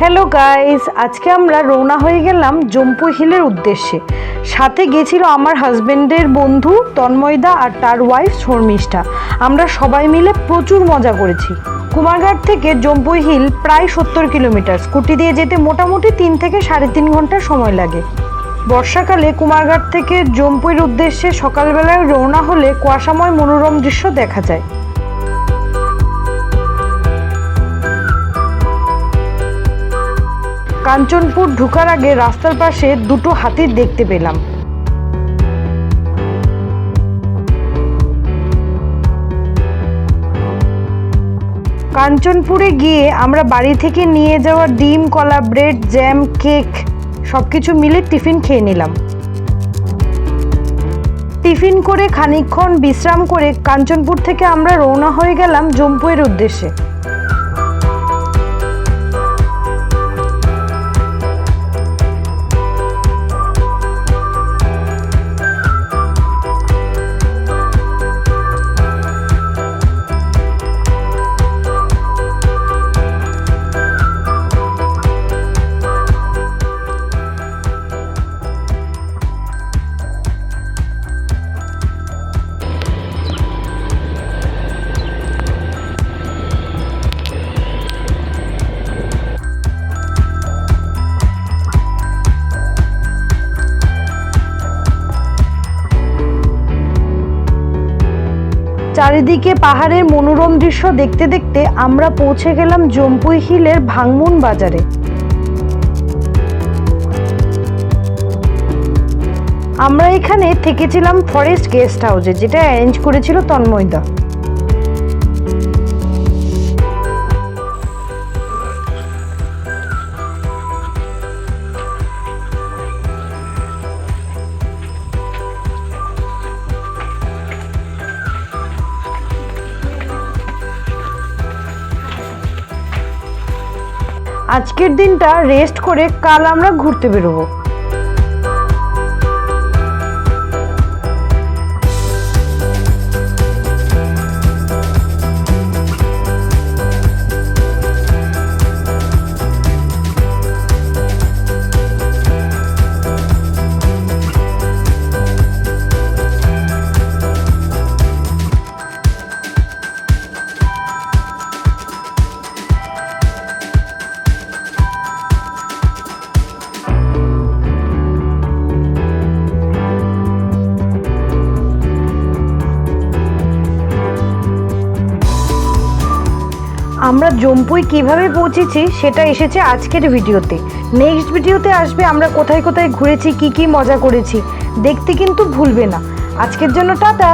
Hello guys, আজকে আমরা রওনা হয়ে গেলাম জম্পুই হিলের উদ্দেশ্যে। সাথে গেছিল আমার হাজবেন্ডের বন্ধু তন্ময়দা আর তার ওয়াইফ শর্মিষ্ঠা। আমরা সবাই মিলে প্রচুর মজা করেছি। কুমারঘাট থেকে জম্পুই হিল প্রায় 70 কিলোমিটার। স্কুটি দিয়ে যেতে মোটামুটি 3 থেকে 3.5 ঘন্টা সময় লাগে। বর্ষাকালে কুমারঘাট থেকে জম্পুইর উদ্দেশ্যে সকালবেলায় রওনা হলে কুয়াশাময় মনোরম দৃশ্য দেখা যায়। কাঞ্চনপুর ঢোকার আগে রাস্তার পাশে দুটো হাতি দেখতে পেলাম। কাঞ্চনপুরে গিয়ে আমরা বাড়ি থেকে নিয়ে যাওয়া ডিম, কলা, ব্রেড, জ্যাম, কেক সবকিছু মিলে টিফিন খেয়ে নিলাম। টিফিন করে খানিকক্ষণ বিশ্রাম করে কাঞ্চনপুর থেকে আমরা রওনা হয়ে গেলাম জম্পুইয়ের উদ্দেশ্যে। চারিদিকে পাহাড়ের মনোরম দৃশ্য দেখতে দেখতে আমরা পৌঁছে গেলাম জম্পুই হিলের ভাংমুন বাজারে। আমরা এখানে থেকেছিলাম ফরেস্ট গেস্ট হাউসে, যেটা অ্যারেঞ্জ করেছিল তন্ময়দা। আজকের দিনটা রেস্ট করে কাল আমরা ঘুরতে বেরোবো। আমরা জম্পুই কিভাবে পৌঁছেছি সেটা এসেছে আজকের ভিডিওতে। নেক্সট ভিডিওতে আসবে আমরা কোথায় কোথায় ঘুরেছি, কি কি মজা করেছি। দেখতে কিন্তু ভুলবে না। আজকের জন্য টাটা।